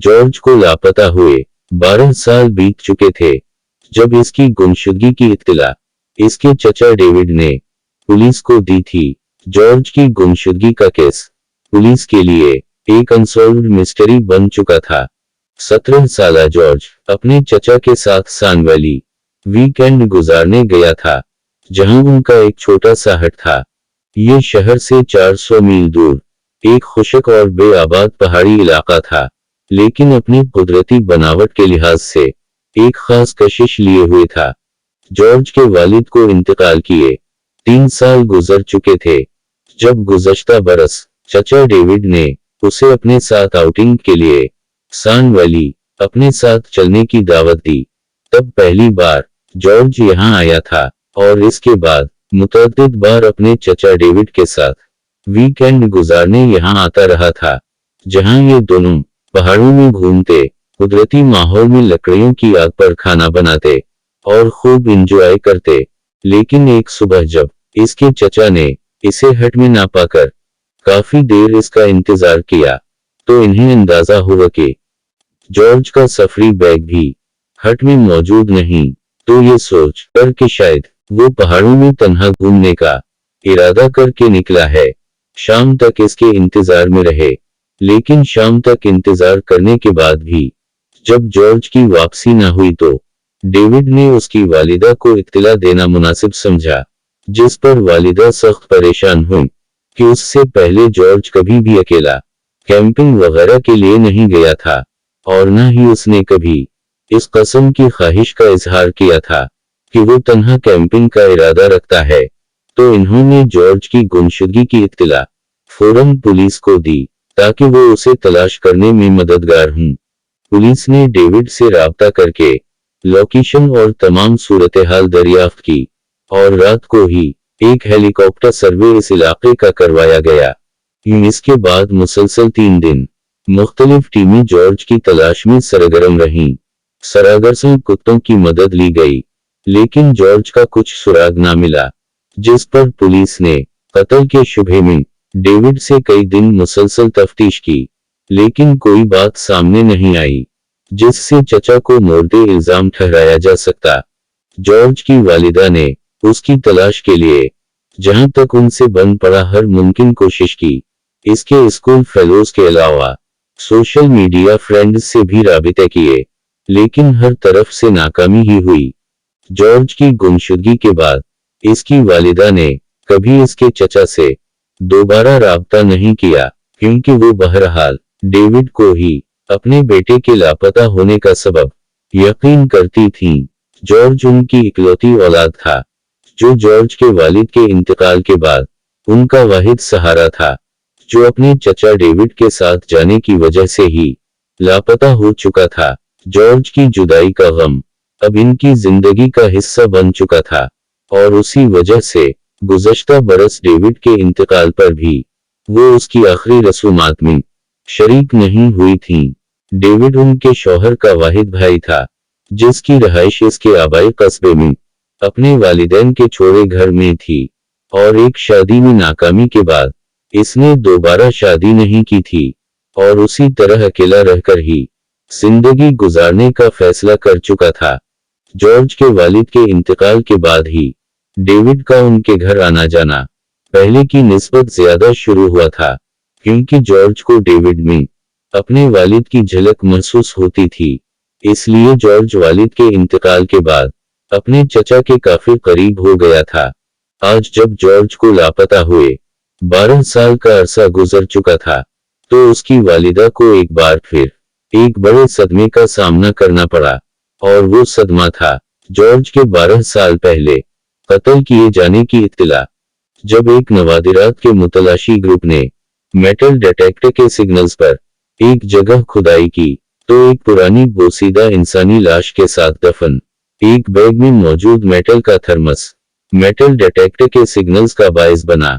George को लापता हुए 12 साल बीत चुके थे जब इसकी गुमशुदगी की इत्तला इसके चचा डेविड ने पुलिस को दी थी। जॉर्ज की गुमशुदगी का केस पुलिस के लिए एक अनसॉल्व्ड मिस्ट्री बन चुका था। 17 साला जॉर्ज अपने चचा के साथ सान वैली वीकेंड गुजारने गया था, जहां उनका एक छोटा सा हट था। ये शहर से 400 मील दूर एक खुशक और बेआबाद पहाड़ी इलाका था, लेकिन अपनी कुदरती बनावट के लिहाज से एक खास कशिश लिए हुए था। जॉर्ज के वालिद को इंतकाल किए 3 साल गुजर चुके थे जब गुज़श्ता बरस चचा डेविड ने उसे अपने साथ आउटिंग के लिए सान वैली अपने साथ चलने की दावत दी। तब पहली बार जॉर्ज यहां आया था और इसके बाद मुतअद्दिद बार अपने चचा डेविड के साथ वीकेंड गुजारने यहां आता रहा था, जहां ये दोनों पहाड़ों में घूमते, कुदरती माहौल में लकड़ियों की आग पर खाना बनाते और खूब एंजॉय करते। लेकिन एक सुबह जब इसके चचा ने इसे हट में ना पाकर काफी देर इसका इंतजार किया, तो इन्हें अंदाजा हुआ कि जॉर्ज का सफरी बैग भी हट में मौजूद नहीं। तो ये सोच कर कि शायद वो पहाड़ों में तन्हा घूमने का इरादा करके निकला है। शाम तक इसके इंतजार में रहे, लेकिन शाम तक इंतजार करने के बाद भी जब जॉर्ज की वापसी न हुई तो डेविड ने उसकी वालिदा को इत्तला देना मुनासिब समझा, जिस पर वालिदा सख्त परेशान हुई कि उससे पहले जॉर्ज कभी भी अकेला कैंपिंग वगैरह के लिए नहीं गया था और न ही उसने कभी इस कसम की ख्वाहिश का इजहार किया था कि वो तन्हा कैंपिंग का इरादा रखता है। तो इन्होंने जॉर्ज की गुमशुदगी की इत्तला फौरन पुलिस को दी ताकि वो उसे तलाश करने में मददगार हों। पुलिस ने डेविड से राब्ता करके लोकेशन और तमाम सूरत हाल दरियाफ्त की और रात को ही एक हेलीकॉप्टर सर्वे इस इलाके का करवाया गया। इसके बाद मुसलसल 3 दिन मुख्तलिफ टीमें जॉर्ज की तलाश में सरगर्म रहीं। सरागरसों कुत्तों की मदद ली गई, लेकिन जॉर्ज का कुछ सुराग ना मिला, जिस पर पुलिस ने कत्ल के शुबे में डेविड से कई दिन मुसलसल तफ्तीश की, लेकिन कोई बात सामने नहीं आई जिससे चचा को मोर्दे इल्जाम ठहराया जा सकता। जॉर्ज की वालिदा ने उसकी तलाश के लिए जहां तक उनसे बन पड़ा हर मुमकिन कोशिश की। इसके स्कूल फेलोज के अलावा सोशल मीडिया फ्रेंड्स से भी राबिते किए, लेकिन हर तरफ से नाकामी ही हुई। जॉर्ज की गुमशुदगी के बाद इसकी वालिदा ने कभी इसके चचा से दोबारा राब्ता नहीं किया, क्योंकि वो बहरहाल डेविड को ही अपने बेटे के लापता होने का सबब यकीन करती थीं। जॉर्ज उनकी इकलौती औलाद था, जो जॉर्ज के वालिद के इंतकाल के बाद उनका वाहिद सहारा था, जो अपने चचा डेविड के साथ जाने की वजह से ही लापता हो चुका था। जॉर्ज की जुदाई का गम अब इनकी जिंदगी का हिस्सा बन चुका था और उसी वजह से गुज़श्ता बरस डेविड के इंतकाल पर भी वो उसकी आखिरी रसूमात में शरीक नहीं हुई थीं। डेविड उनके शौहर का वाहिद भाई था, जिसकी रहाइश इसके आबाई कस्बे में अपने वालिदैन के छोड़े घर में थी और एक शादी में नाकामी के बाद इसने दोबारा शादी नहीं की थी और उसी तरह अकेला रहकर ही जिंदगी गुजारने का फैसला कर चुका था। जॉर्ज के वालिद के इंतकाल के बाद ही डेविड का उनके घर आना जाना पहले की निस्बत ज्यादा शुरू हुआ था, क्योंकि जॉर्ज को डेविड में अपने वालिद की झलक महसूस होती थी। इसलिए जॉर्ज वालिद के इंतकाल के बाद अपने चचा के काफी करीब हो गया था। आज जब जॉर्ज को लापता हुए 12 साल का अरसा गुजर चुका था, तो उसकी वालिदा को एक बार फिर एक बड़े सदमे का सामना करना पड़ा, और वो सदमा था जॉर्ज के 12 साल पहले कत्ल किए जाने की इत्तला। जब एक नवादिरात के मुतलाशी ग्रुप ने मेटल डिटेक्टर के सिग्नल्स पर एक जगह खुदाई की, तो एक पुरानी बोसीदा इंसानी लाश के साथ दफन एक बैग में मौजूद मेटल का थर्मस मेटल डिटेक्टर के सिग्नल्स का बायस बना,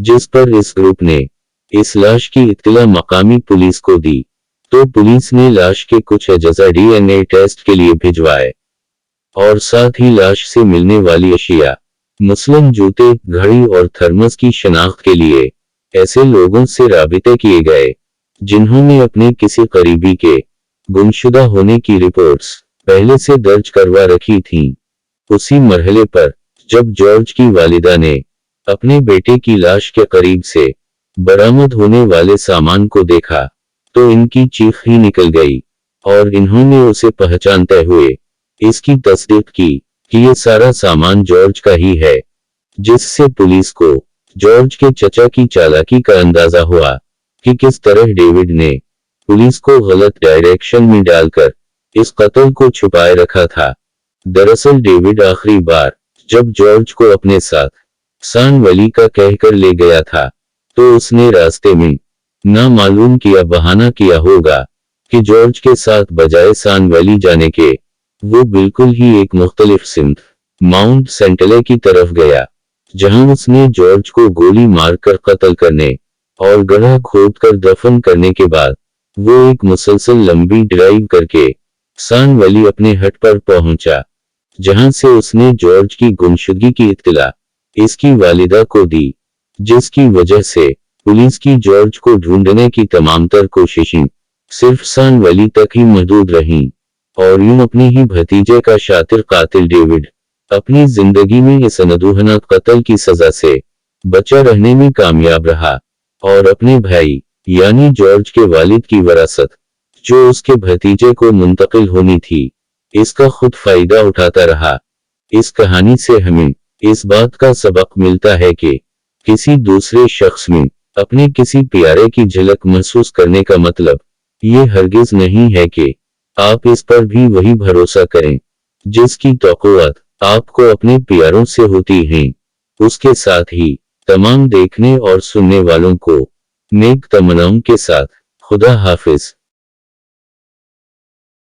जिस पर इस ग्रुप ने इस लाश की इत्तला मकामी पुलिस को दी। तो पुलिस ने लाश के कुछ अजजा डीएनए टेस्ट के लिए भिजवाए और साथ ही लाश से मिलने वाली अशिया मुस्लिम जूते, घड़ी और थर्मस की शनाख्त के लिए ऐसे लोगों से राबिते किए गए जिन्होंने अपने किसी करीबी के गुमशुदा होने की रिपोर्ट्स पहले से दर्ज करवा रखी थीं। उसी मरहले पर जब जॉर्ज की वालिदा ने अपने बेटे की लाश के करीब से बरामद होने वाले सामान को देखा तो इनकी चीख ही निकल गई और इन्होंने उसे पहचानते हुए इसकी तस्दीक की कि ये सारा सामान जॉर्ज का ही है, जिससे पुलिस को जॉर्ज के चचा की चालाकी का अंदाजा हुआ कि किस तरह डेविड ने पुलिस को गलत डायरेक्शन में डालकर इस कत्ल को छुपाए रखा था। दरअसल डेविड आखिरी बार जब जॉर्ज को अपने साथ सान वैली का कहकर ले गया था तो उसने रास्ते में ना मालूम किया बहाना किया होगा कि जॉर्ज के साथ बजाय सान वैली जाने के वो बिल्कुल ही एक मुख्तलिफ सिमत माउंट सेंटले की तरफ गया, जहां उसने जॉर्ज को गोली मारकर कत्ल करने और गड्ढा खोदकर दफन करने के बाद वो एक मुसलसल लंबी ड्राइव करके सान वैली अपने हट पर पहुंचा, जहां से उसने जॉर्ज की गुमशुदगी की इत्तला इसकी वालिदा को दी, जिसकी वजह से पुलिस की जॉर्ज को ढूंढने की तमाम तर कोशिशें सिर्फ सान वैली तक ही महदूद रहीं और यूं अपने ही भतीजे का शातिर कातिल डेविड अपनी जिंदगी में इस अनदुहनाक कत्ल की सजा से बचा रहने में कामयाब रहा और अपने भाई यानी जॉर्ज के वालिद की विरासत जो उसके भतीजे को मुंतकिल होनी थी इसका खुद फायदा उठाता रहा। इस कहानी से हमें इस बात का सबक मिलता है कि किसी दूसरे शख्स में अपने किसी प्यारे की झलक महसूस करने का मतलब ये हरगिज नहीं है कि आप इस पर भी वही भरोसा करें जिसकी तौक़ुआत आपको अपने प्यारों से होती हैं। उसके साथ ही तमाम देखने और सुनने वालों को नेक तमन्नाओं के साथ खुदा हाफिज।